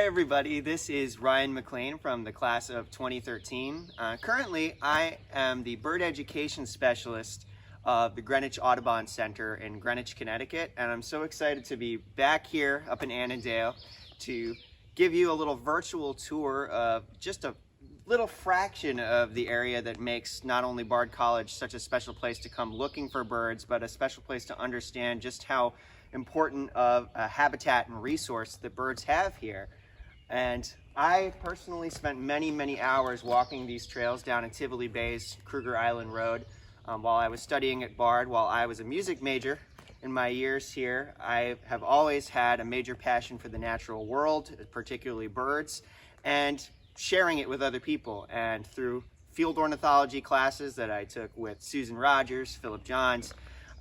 Hey everybody, this is Ryan MacLean from the class of 2013. Currently, I am the bird education specialist of the Greenwich Audubon Center in Greenwich, Connecticut, and I'm so excited to be back here up in Annandale to give you a little virtual tour of just a little fraction of the area that makes not only Bard College such a special place to come looking for birds, but a special place to understand just how important of a habitat and resource that birds have here. And I personally spent many hours walking these trails down in Tivoli Bay's Kruger Island Road while I was studying at Bard. While I was a music major in my years here, I have always had a major passion for the natural world, particularly birds, and sharing it with other people. And through field ornithology classes that I took with Susan Rogers, Philip Johns,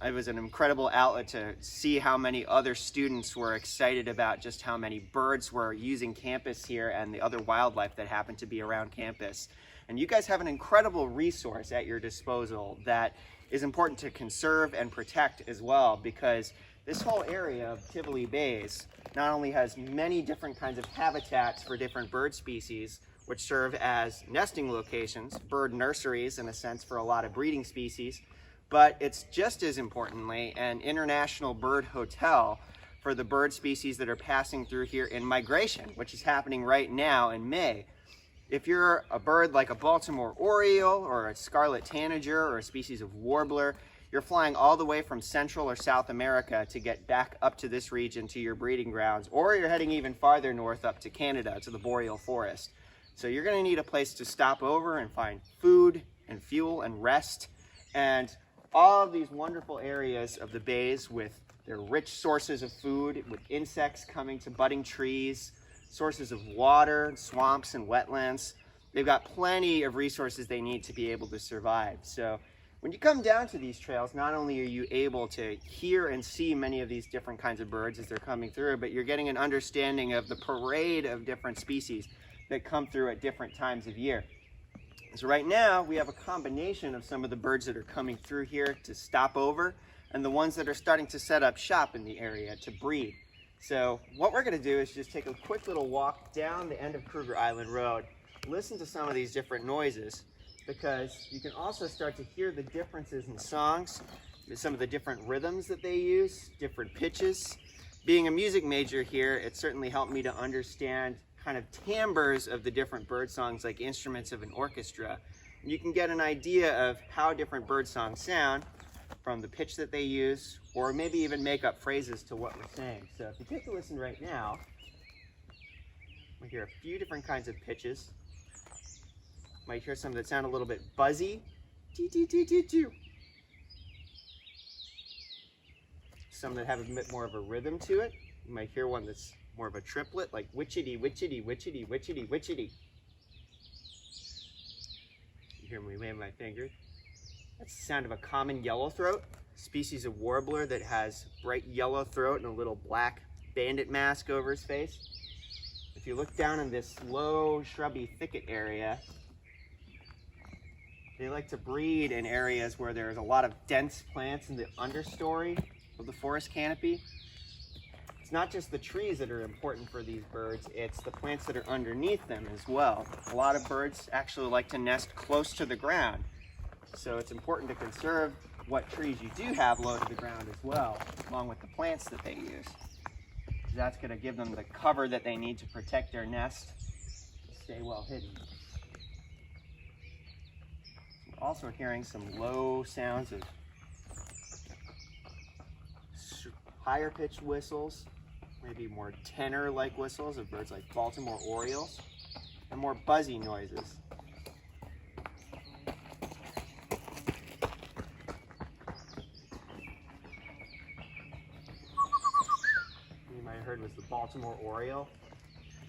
it was an incredible outlet to see how many other students were excited about just how many birds were using campus here and the other wildlife that happened to be around campus. And you guys have an incredible resource at your disposal that is important to conserve and protect as well, because this whole area of Tivoli Bays not only has many different kinds of habitats for different bird species, which serve as nesting locations, bird nurseries in a sense for a lot of breeding species, but it's just as importantly an international bird hotel for the bird species that are passing through here in migration, which is happening right now in May. If you're a bird like a Baltimore oriole or a scarlet tanager or a species of warbler, you're flying all the way from Central or South America to get back up to this region to your breeding grounds, or you're heading even farther north up to Canada to the boreal forest. So you're going to need a place to stop over and find food and fuel and rest, and all of these wonderful areas of the bays with their rich sources of food, with insects coming to budding trees, sources of water, swamps and wetlands. They've got plenty of resources they need to be able to survive. So when you come down to these trails, not only are you able to hear and see many of these different kinds of birds as they're coming through, but you're getting an understanding of the parade of different species that come through at different times of year. So right now we have a combination of some of the birds that are coming through here to stop over and the ones that are starting to set up shop in the area to breed. So what we're going to do is just take a quick little walk down the end of Kruger Island Road, listen to some of these different noises, because you can also start to hear the differences in songs, some of the different rhythms that they use, different pitches. Being a music major here, it certainly helped me to understand kind of timbres of the different bird songs, like instruments of an orchestra. You can get an idea of how different bird songs sound from the pitch that they use, or maybe even make up phrases to what we're saying. So if you take a listen right now, we hear a few different kinds of pitches. Might hear some that sound a little bit buzzy. Some that have a bit more of a rhythm to it. You might hear one that's more of a triplet, like witchity, witchity, witchity, witchity, witchity. You hear me wave my finger? That's the sound of a common yellowthroat, species of warbler that has bright yellow throat and a little black bandit mask over his face. If you look down in this low, shrubby thicket area, they like to breed in areas where there's a lot of dense plants in the understory of the forest canopy. It's not just the trees that are important for these birds, it's the plants that are underneath them as well. A lot of birds actually like to nest close to the ground, so it's important to conserve what trees you do have low to the ground as well, along with the plants that they use. That's going to give them the cover that they need to protect their nest, stay well hidden. We're also hearing some low sounds of higher pitched whistles, maybe more tenor-like whistles of birds like Baltimore orioles, and more buzzy noises. You might have heard was the Baltimore oriole,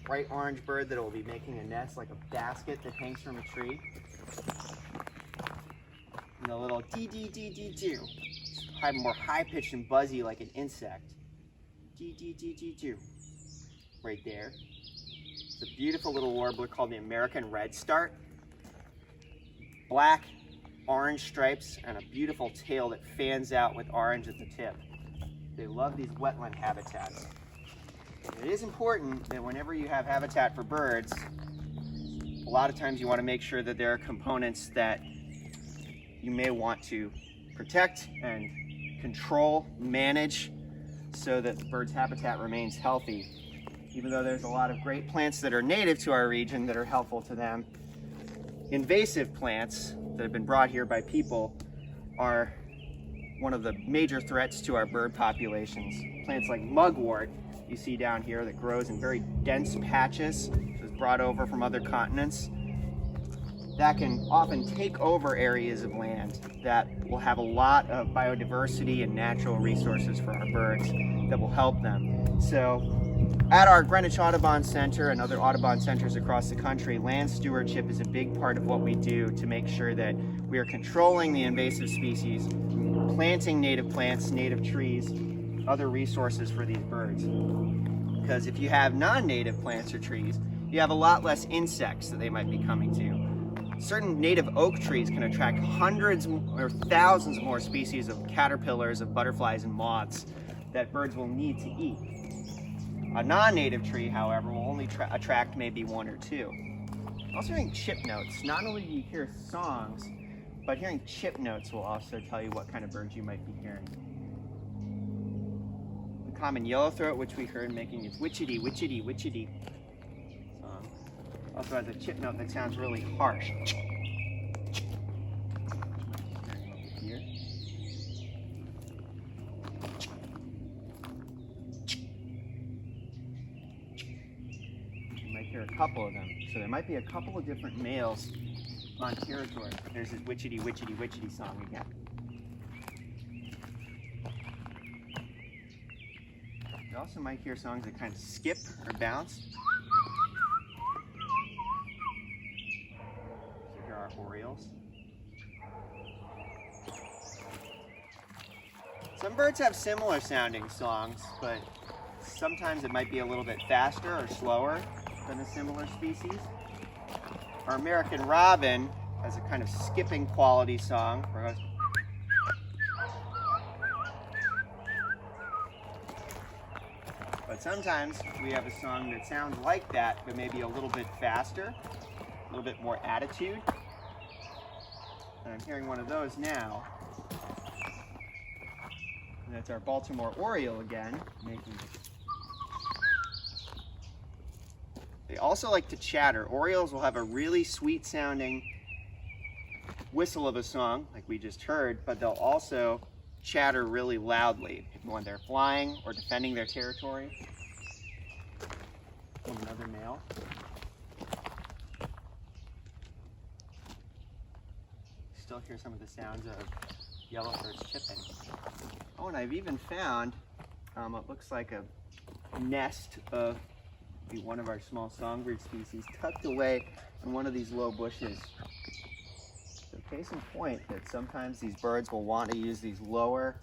bright orange bird that will be making a nest like a basket that hangs from a tree. And the little dee-dee-dee-dee-doo, more high-pitched and buzzy like an insect. Dee-dee-dee-dee-doo, right there. It's a beautiful little warbler called the American redstart. Black, orange stripes, and a beautiful tail that fans out with orange at the tip. They love these wetland habitats. It is important that whenever you have habitat for birds, a lot of times you want to make sure that there are components that you may want to protect and control, manage, so that the bird's habitat remains healthy. Even though there's a lot of great plants that are native to our region that are helpful to them, invasive plants that have been brought here by people are one of the major threats to our bird populations. Plants like mugwort you see down here that grows in very dense patches, was brought over from other continents, that can often take over areas of land that will have a lot of biodiversity and natural resources for our birds that will help them. So at our Greenwich Audubon Center and other Audubon centers across the country, land stewardship is a big part of what we do to make sure that we are controlling the invasive species, planting native plants, native trees, other resources for these birds. Because if you have non-native plants or trees, you have a lot less insects that they might be coming to. Certain native oak trees can attract hundreds or thousands more species of caterpillars, of butterflies and moths that birds will need to eat. A non-native tree, however, will only attract maybe one or two. Also hearing chip notes. Not only do you hear songs, but hearing chip notes will also tell you what kind of birds you might be hearing. The common yellowthroat, which we heard making its witchety, witchety, witchety song, also has a chip note that sounds really harsh. Here. You might hear a couple of them. So there might be a couple of different males on territory. There's this witchety, witchety, witchety song again. You also might hear songs that kind of skip or bounce. So here are orioles. Some birds have similar sounding songs, but sometimes it might be a little bit faster or slower than a similar species. Our American robin has a kind of skipping quality song. But sometimes we have a song that sounds like that, but maybe a little bit faster, a little bit more attitude. And I'm hearing one of those now. And that's our Baltimore oriole again, making it. They also like to chatter. Orioles will have a really sweet sounding whistle of a song, like we just heard, but they'll also chatter really loudly when they're flying or defending their territory. Another male. Still hear some of the sounds of yellowthroats chipping. Oh, and I've even found what looks like a nest of one of our small songbird species tucked away in one of these low bushes. So case in point that sometimes these birds will want to use these lower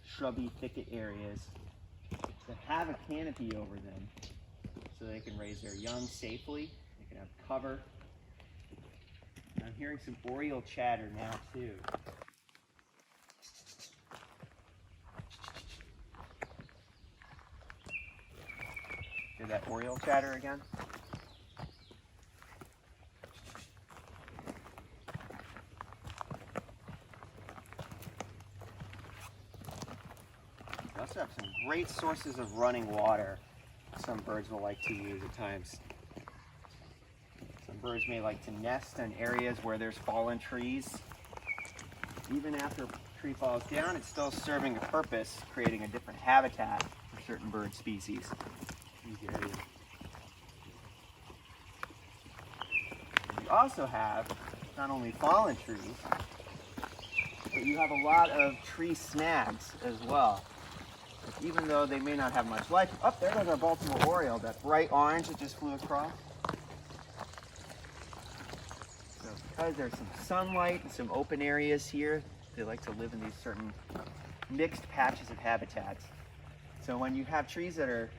shrubby thicket areas that have a canopy over them so they can raise their young safely, they can have cover. And I'm hearing some oriole chatter now too. Hear that oriole chatter again? We also have some great sources of running water some birds will like to use at times. Some birds may like to nest in areas where there's fallen trees. Even after a tree falls down, it's still serving a purpose, creating a different habitat for certain bird species. You also have not only fallen trees, but you have a lot of tree snags as well. Even though they may not have much life. Oh, there goes our Baltimore oriole, that bright orange that just flew across. So because there's some sunlight and some open areas here, they like to live in these certain mixed patches of habitats. So when you have trees that are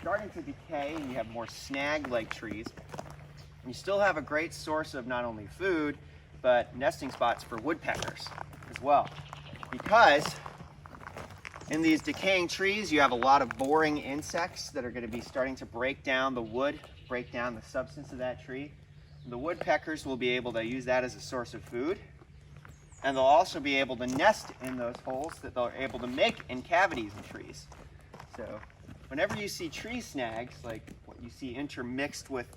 starting to decay and you have more snag-like trees, you still have a great source of not only food, but nesting spots for woodpeckers as well. Because In these decaying trees, you have a lot of boring insects that are going to be starting to break down the wood, break down the substance of that tree. The woodpeckers will be able to use that as a source of food. And they'll also be able to nest in those holes that they're able to make in cavities in trees. So whenever you see tree snags, like what you see intermixed with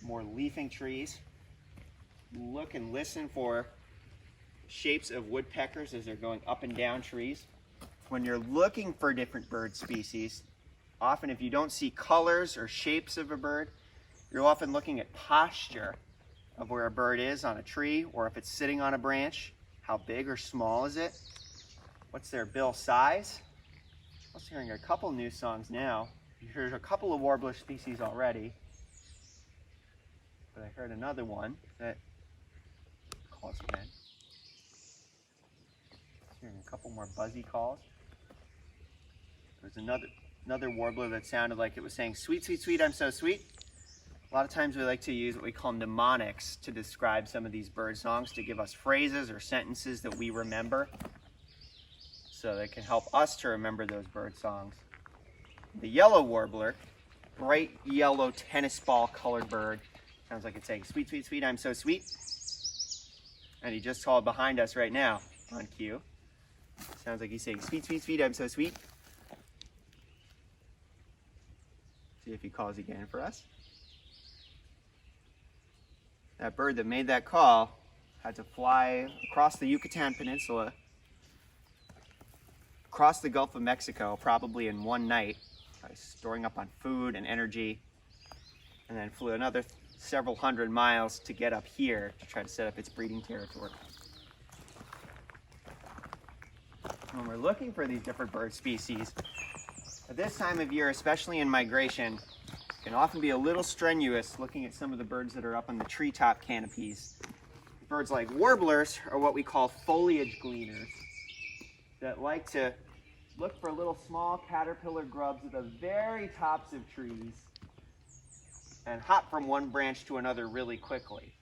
more leafing trees, look and listen for shapes of woodpeckers as they're going up and down trees. When you're looking for different bird species, often if you don't see colors or shapes of a bird, you're often looking at posture of where a bird is on a tree, or if it's sitting on a branch. How big or small is it? What's their bill size? I was hearing a couple new songs now. There's a couple of warbler species already, but I heard another one that calls again. Hearing a couple more buzzy calls. There's another warbler that sounded like it was saying, "Sweet, sweet, sweet, I'm so sweet." A lot of times we like to use what we call mnemonics to describe some of these bird songs, to give us phrases or sentences that we remember, so that can help us to remember those bird songs. The yellow warbler, bright yellow tennis ball colored bird, sounds like it's saying, "Sweet, sweet, sweet, I'm so sweet." And he just called behind us right now on cue. Sounds like he's saying, "Sweet, sweet, sweet, I'm so sweet." See if he calls again for us. That bird that made that call had to fly across the Yucatan Peninsula, across the Gulf of Mexico, probably in one night, storing up on food and energy, and then flew another several hundred miles to get up here to try to set up its breeding territory. When we're looking for these different bird species, at this time of year, especially in migration, it can often be a little strenuous looking at some of the birds that are up on the treetop canopies. Birds like warblers are what we call foliage gleaners, that like to look for little small caterpillar grubs at the very tops of trees and hop from one branch to another really quickly.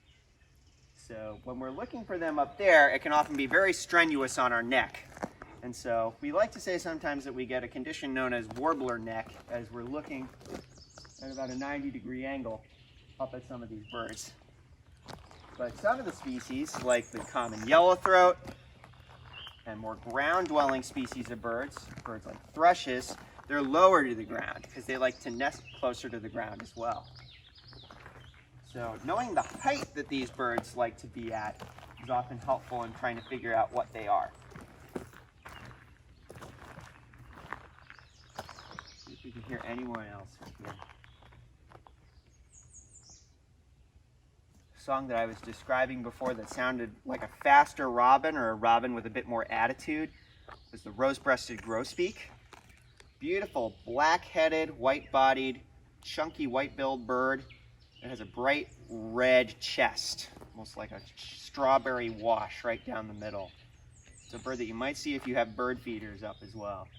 So when we're looking for them up there, it can often be very strenuous on our neck. And so we like to say sometimes that we get a condition known as warbler neck as we're looking at about a 90-degree angle up at some of these birds. But some of the species, like the common yellowthroat and more ground-dwelling species of birds like thrushes, they're lower to the ground because they like to nest closer to the ground as well. So knowing the height that these birds like to be at is often helpful in trying to figure out what they are. See if we can hear anyone else here. Song that I was describing before that sounded like a faster robin, or a robin with a bit more attitude, was the rose-breasted grosbeak. Beautiful black-headed, white-bodied, chunky white-billed bird. It has a bright red chest, almost like a strawberry wash right down the middle. It's a bird that you might see if you have bird feeders up as well.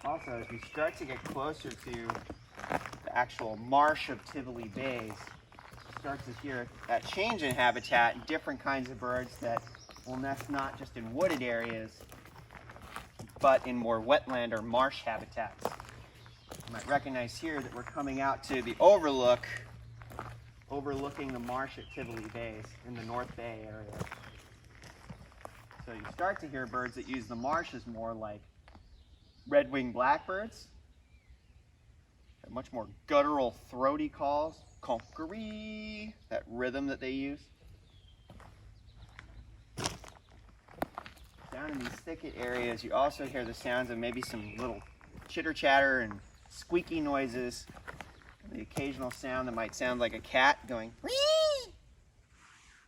Also, as we start to get closer to the actual marsh of Tivoli Bays, start to hear that change in habitat, different kinds of birds that will nest not just in wooded areas, but in more wetland or marsh habitats. You might recognize here that we're coming out to the overlook, overlooking the marsh at Tivoli Bays in the North Bay area. So you start to hear birds that use the marshes more, like red-winged blackbirds. They're much more guttural, throaty calls. Conqueree, that rhythm that they use. Down in these thicket areas, you also hear the sounds of maybe some little chitter-chatter and squeaky noises. The occasional sound that might sound like a cat going, "wee,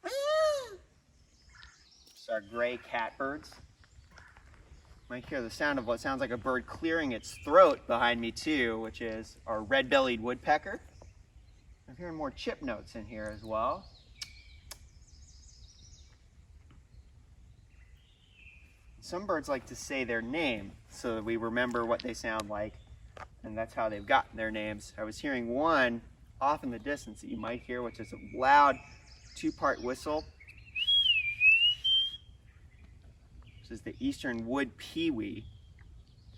wee." Just our gray catbirds. You might hear the sound of what sounds like a bird clearing its throat behind me too, which is our red-bellied woodpecker. I'm hearing more chip notes in here as well. Some birds like to say their name so that we remember what they sound like, and that's how they've gotten their names. I was hearing one off in the distance that you might hear, which is a loud two-part whistle. It's This is the eastern wood pewee,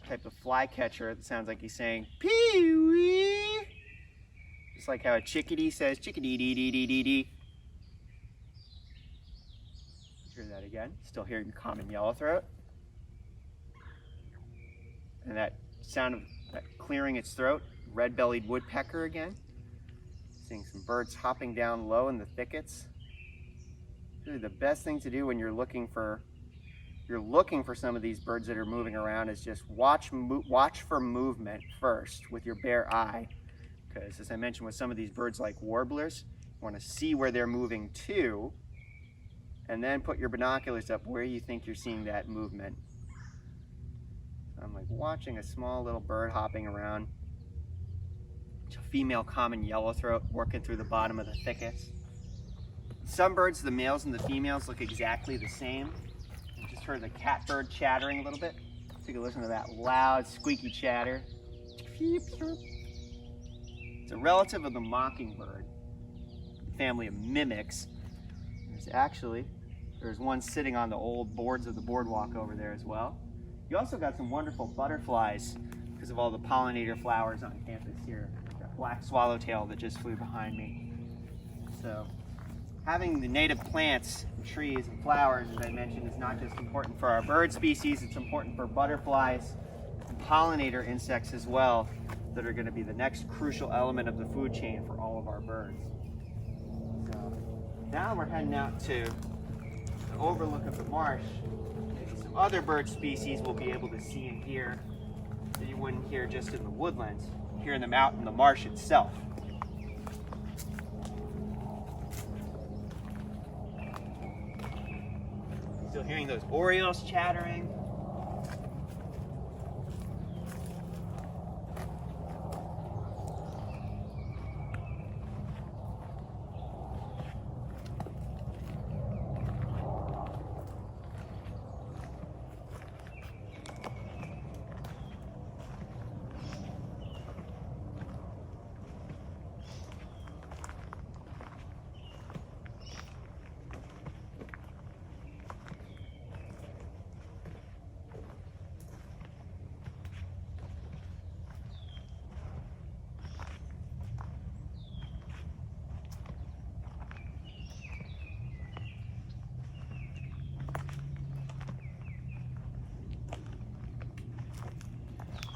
type of flycatcher that sounds like he's saying pewee, just like how a chickadee says chickadee-dee-dee-dee-dee-dee. Hear that again. Still hearing common yellowthroat. And that sound of that clearing its throat, red-bellied woodpecker again. Seeing some birds hopping down low in the thickets. Really the best thing to do when you're looking for some of these birds that are moving around is just watch for movement first with your bare eye. Because as I mentioned with some of these birds like warblers, you want to see where they're moving to, and then put your binoculars up where you think you're seeing that movement. I'm like watching a small little bird hopping around. It's a female common yellowthroat working through the bottom of the thickets. Some birds, the males and the females, look exactly the same. You just heard the catbird chattering a little bit. Take a listen to that loud, squeaky chatter. It's a relative of the mockingbird, family of mimics. There's one sitting on the old boards of the boardwalk over there as well. You also got some wonderful butterflies because of all the pollinator flowers on campus here. That black swallowtail that just flew behind me. So having the native plants, and trees, and flowers, as I mentioned, is not just important for our bird species, it's important for butterflies and pollinator insects as well, that are going to be the next crucial element of the food chain for all of our birds. So now we're heading out to the overlook of the marsh. Maybe some other bird species we'll be able to see and hear that you wouldn't hear just in the woodlands, hearing them out in the marsh itself. Still hearing those orioles chattering.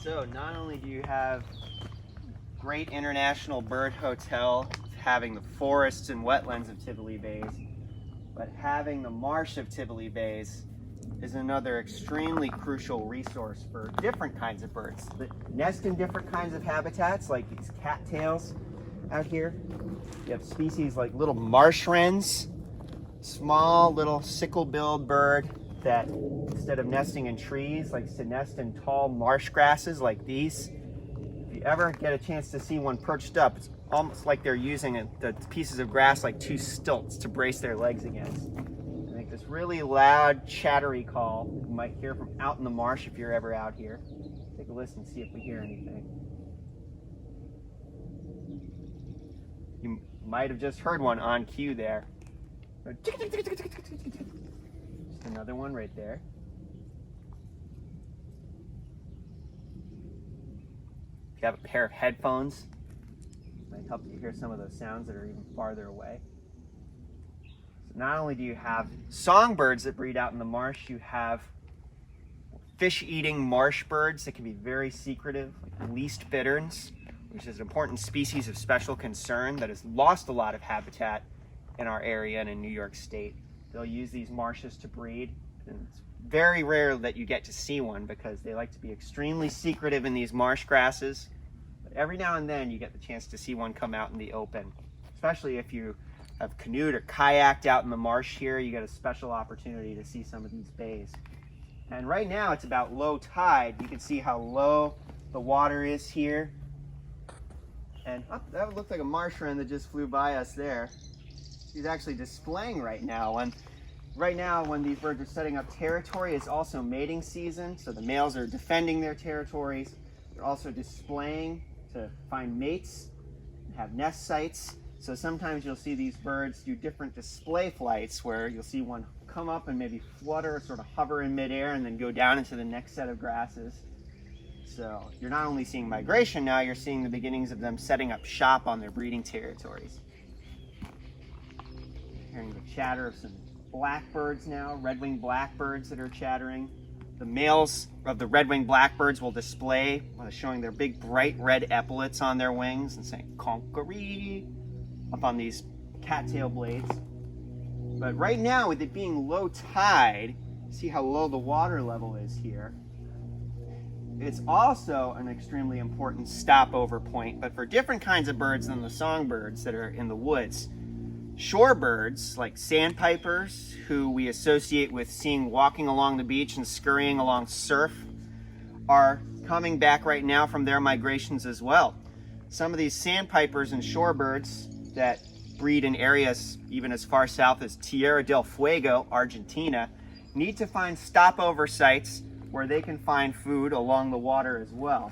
So not only do you have great international bird hotel, having the forests and wetlands of Tivoli Bays, but having the marsh of Tivoli Bays is another extremely crucial resource for different kinds of birds that nest in different kinds of habitats, like these cattails out here. You have species like little marsh wrens, small little sickle-billed bird that instead of nesting in trees likes to nest in tall marsh grasses like these. If you ever get a chance to see one perched up, it's almost like they're using the pieces of grass like two stilts to brace their legs against. They make this really loud, chattery call you might hear from out in the marsh if you're ever out here. Take a listen and see if we hear anything. You might have just heard one on cue there. Just another one right there. If you have a pair of headphones, it might help you hear some of those sounds that are even farther away. So not only do you have songbirds that breed out in the marsh, you have fish-eating marsh birds that can be very secretive, like least bitterns, which is an important species of special concern that has lost a lot of habitat in our area and in New York State. They'll use these marshes to breed, and it's very rare that you get to see one because they like to be extremely secretive in these marsh grasses. But every now and then you get the chance to see one come out in the open, especially if you have canoed or kayaked out in the marsh here. You get a special opportunity to see some of these bays. And right now it's about low tide. You can see how low the water is here. And that would look like a marsh wren that just flew by us there. He's actually displaying right now. And right now, when these birds are setting up territory, it's also mating season. So the males are defending their territories. They're also displaying to find mates and have nest sites. So sometimes you'll see these birds do different display flights where you'll see one come up and maybe flutter, sort of hover in midair, and then go down into the next set of grasses. So you're not only seeing migration now, you're seeing the beginnings of them setting up shop on their breeding territories. Hearing the chatter of some blackbirds now, red-winged blackbirds that are chattering. The males of the red-winged blackbirds will display, showing their big bright red epaulets on their wings and saying "conqueree" up on these cattail blades. But right now, with it being low tide, see how low the water level is here. It's also an extremely important stopover point, but for different kinds of birds than the songbirds that are in the woods. Shorebirds, like sandpipers, who we associate with seeing walking along the beach and scurrying along surf, are coming back right now from their migrations as well. Some of these sandpipers and shorebirds that breed in areas even as far south as Tierra del Fuego, Argentina, need to find stopover sites where they can find food along the water as well.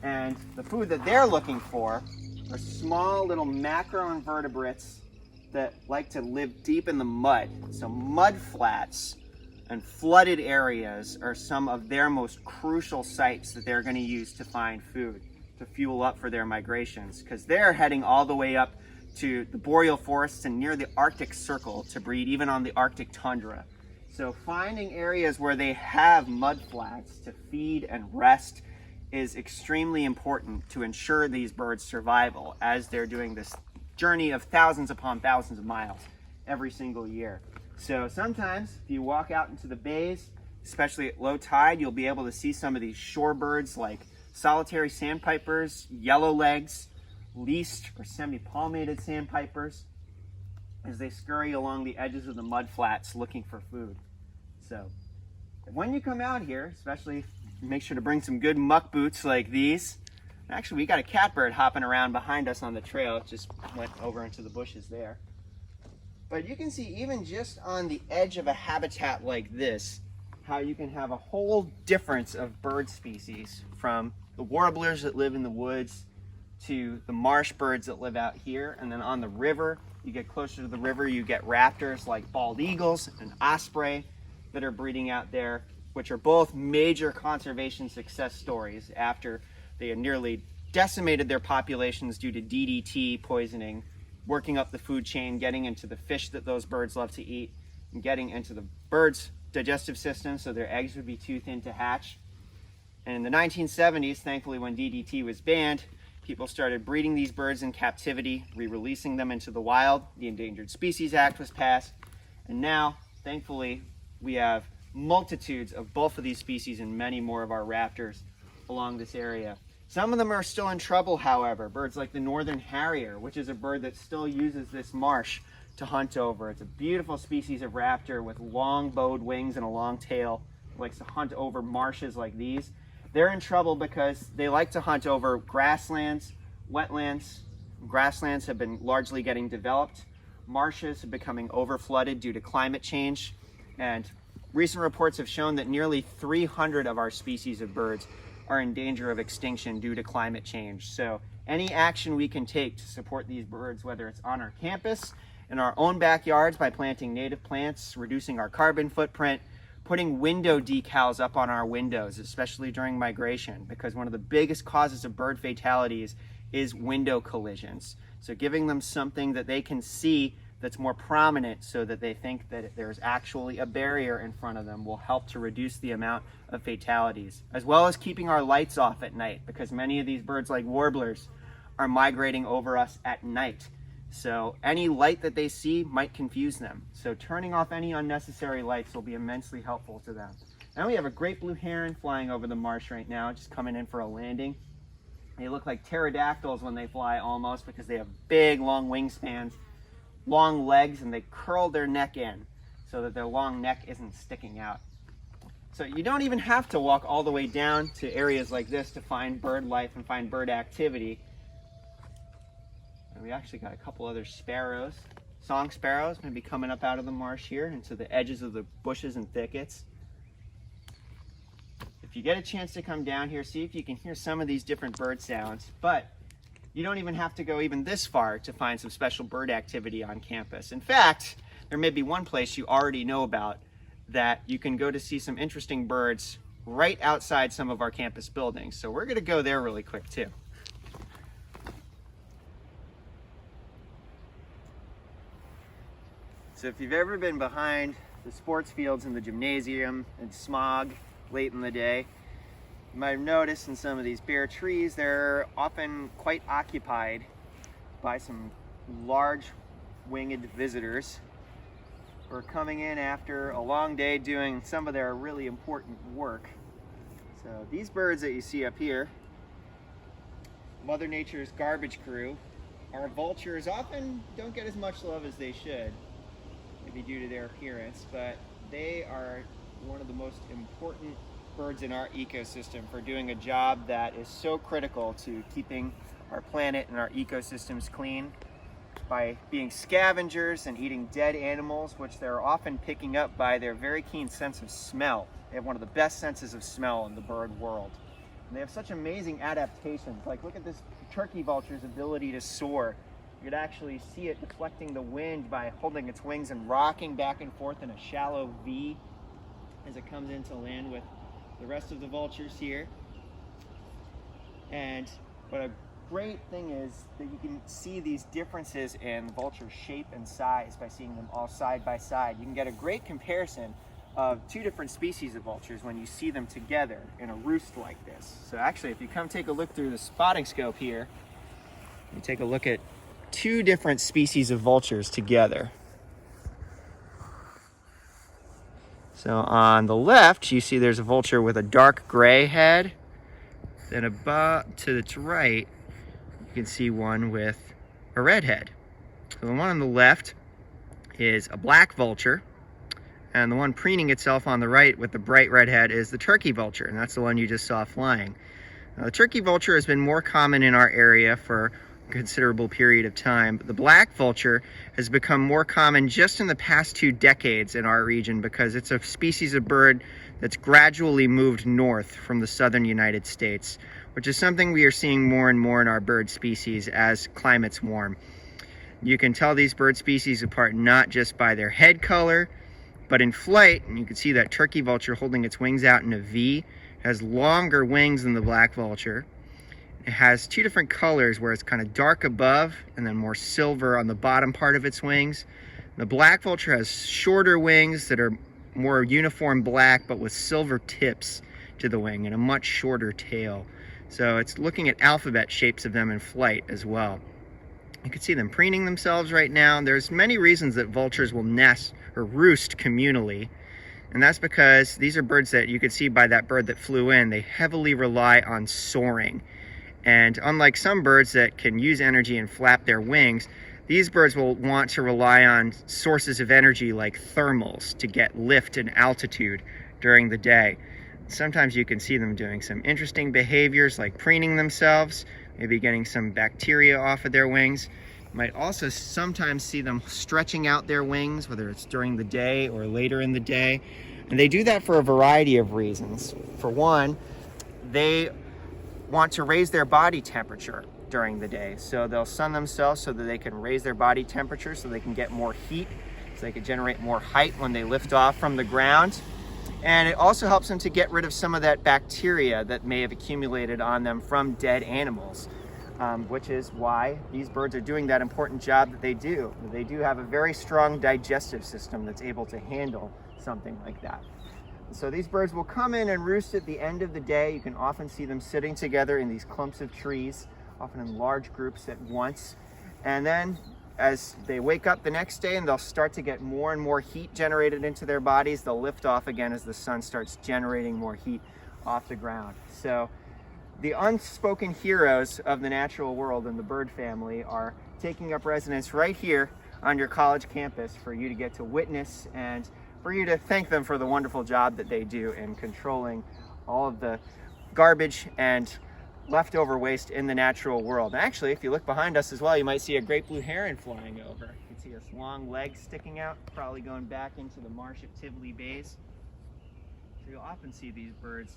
And the food that they're looking for are small little macroinvertebrates that like to live deep in the mud. So mud flats and flooded areas are some of their most crucial sites that they're going to use to find food, to fuel up for their migrations, because they're heading all the way up to the boreal forests and near the Arctic Circle to breed even on the Arctic tundra. So finding areas where they have mud flats to feed and rest is extremely important to ensure these birds' survival as they're doing this journey of thousands upon thousands of miles every single year. So sometimes if you walk out into the bays, especially at low tide, you'll be able to see some of these shorebirds like solitary sandpipers, yellowlegs, least or semi-palmated sandpipers, as they scurry along the edges of the mud flats looking for food. So when you come out here, especially make sure to bring some good muck boots like these. Actually, we got a catbird hopping around behind us on the trail. It just went over into the bushes there. But you can see even just on the edge of a habitat like this, how you can have a whole difference of bird species, from the warblers that live in the woods to the marsh birds that live out here. And then on the river, you get closer to the river, you get raptors like bald eagles and osprey that are breeding out there, which are both major conservation success stories after they had nearly decimated their populations due to DDT poisoning, working up the food chain, getting into the fish that those birds love to eat, and getting into the birds' digestive system so their eggs would be too thin to hatch. And in the 1970s, thankfully, when DDT was banned, people started breeding these birds in captivity, re-releasing them into the wild. The Endangered Species Act was passed, and now, thankfully, we have multitudes of both of these species and many more of our raptors along this area. Some of them are still in trouble, however. Birds like the northern harrier, which is a bird that still uses this marsh to hunt over. It's a beautiful species of raptor with long bowed wings and a long tail. It likes to hunt over marshes like these. They're in trouble because they like to hunt over grasslands, wetlands. Grasslands have been largely getting developed. Marshes are becoming overflooded due to climate change. And recent reports have shown that nearly 300 of our species of birds are in danger of extinction due to climate change. So any action we can take to support these birds, whether it's on our campus, in our own backyards by planting native plants, reducing our carbon footprint, putting window decals up on our windows, especially during migration, because one of the biggest causes of bird fatalities is window collisions. So giving them something that they can see that's more prominent so that they think that there's actually a barrier in front of them will help to reduce the amount of fatalities, as well as keeping our lights off at night, because many of these birds like warblers are migrating over us at night. So any light that they see might confuse them. So turning off any unnecessary lights will be immensely helpful to them. And we have a great blue heron flying over the marsh right now, just coming in for a landing. They look like pterodactyls when they fly almost, because they have big, long wingspans, long legs, and they curl their neck in so that their long neck isn't sticking out. So you don't even have to walk all the way down to areas like this to find bird life and find bird activity. And we actually got a couple other sparrows, song sparrows, maybe coming up out of the marsh here into the edges of the bushes and thickets. If you get a chance to come down here, see if you can hear some of these different bird sounds. But you don't even have to go even this far to find some special bird activity on campus. In fact, there may be one place you already know about that you can go to see some interesting birds right outside some of our campus buildings. So we're gonna go there really quick too. So if you've ever been behind the sports fields in the gymnasium and smog late in the day, you might have noticed in some of these bare trees, they're often quite occupied by some large winged visitors who are coming in after a long day doing some of their really important work. So these birds that you see up here, Mother Nature's garbage crew, our vultures often don't get as much love as they should, maybe due to their appearance, but they are one of the most important birds in our ecosystem for doing a job that is so critical to keeping our planet and our ecosystems clean by being scavengers and eating dead animals, which they're often picking up by their very keen sense of smell. They have one of the best senses of smell in the bird world. And they have such amazing adaptations. Like, look at this turkey vulture's ability to soar. You could actually see it deflecting the wind by holding its wings and rocking back and forth in a shallow V as it comes into land with the rest of the vultures here. And what a great thing is that you can see these differences in vulture shape and size by seeing them all side by side. You can get a great comparison of two different species of vultures when you see them together in a roost like this. So actually, if you come take a look through the spotting scope here, you take a look at two different species of vultures together. So on the left, you see there's a vulture with a dark gray head. Then above to its right, you can see one with a red head. So the one on the left is a black vulture, and the one preening itself on the right with the bright red head is the turkey vulture, and that's the one you just saw flying. Now, the turkey vulture has been more common in our area for considerable period of time. The black vulture has become more common just in the past 2 decades in our region because it's a species of bird that's gradually moved north from the southern United States, which is something we are seeing more and more in our bird species as climates warm. You can tell these bird species apart not just by their head color, but in flight, and you can see that turkey vulture holding its wings out in a V, has longer wings than the black vulture. It has 2 different colors where it's kind of dark above and then more silver on the bottom part of its wings. The black vulture has shorter wings that are more uniform black but with silver tips to the wing and a much shorter tail. So it's looking at alphabet shapes of them in flight as well. You can see them preening themselves right now. There's many reasons that vultures will nest or roost communally. And that's because these are birds that you could see by that bird that flew in, they heavily rely on soaring. And unlike some birds that can use energy and flap their wings, these birds will want to rely on sources of energy like thermals to get lift and altitude during the day. Sometimes you can see them doing some interesting behaviors like preening themselves, maybe getting some bacteria off of their wings. You might also sometimes see them stretching out their wings, whether it's during the day or later in the day. And they do that for a variety of reasons. For one, they want to raise their body temperature during the day. So they'll sun themselves so that they can raise their body temperature so they can get more heat, so they can generate more height when they lift off from the ground. And it also helps them to get rid of some of that bacteria that may have accumulated on them from dead animals, which is why these birds are doing that important job that they do. They do have a very strong digestive system that's able to handle something like that. So these birds will come in and roost at the end of the day. You can often see them sitting together in these clumps of trees, often in large groups at once. And then as they wake up the next day and they'll start to get more and more heat generated into their bodies, they'll lift off again as the sun starts generating more heat off the ground. So the unspoken heroes of the natural world and the bird family are taking up residence right here on your college campus for you to get to witness and for you to thank them for the wonderful job that they do in controlling all of the garbage and leftover waste in the natural world. And actually, if you look behind us as well, you might see a great blue heron flying over. You can see its long legs sticking out, probably going back into the marsh at Tivoli Bays. So you'll often see these birds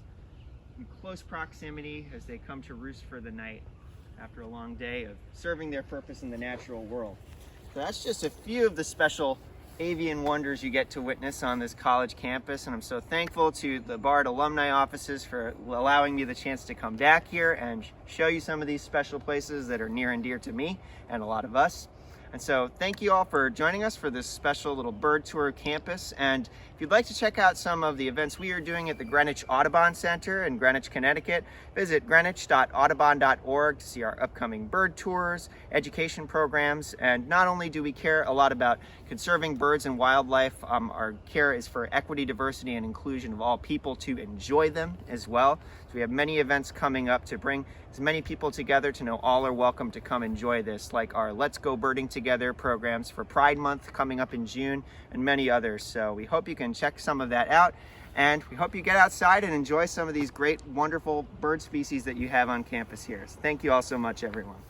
in close proximity as they come to roost for the night after a long day of serving their purpose in the natural world. So that's just a few of the special avian wonders you get to witness on this college campus, and I'm so thankful to the Bard alumni offices for allowing me the chance to come back here and show you some of these special places that are near and dear to me and a lot of us. And so thank you all for joining us for this special little bird tour campus. And if you'd like to check out some of the events we are doing at the Greenwich Audubon Center in Greenwich, Connecticut, visit greenwich.audubon.org to see our upcoming bird tours, education programs. And not only do we care a lot about conserving birds and wildlife, our care is for equity, diversity, and inclusion of all people to enjoy them as well. So we have many events coming up to bring as many people together to know all are welcome to come enjoy this, like our Let's Go Birding Together programs for Pride Month coming up in June, and many others. So we hope you can check some of that out, and we hope you get outside and enjoy some of these great, wonderful bird species that you have on campus here. So thank you all so much, everyone.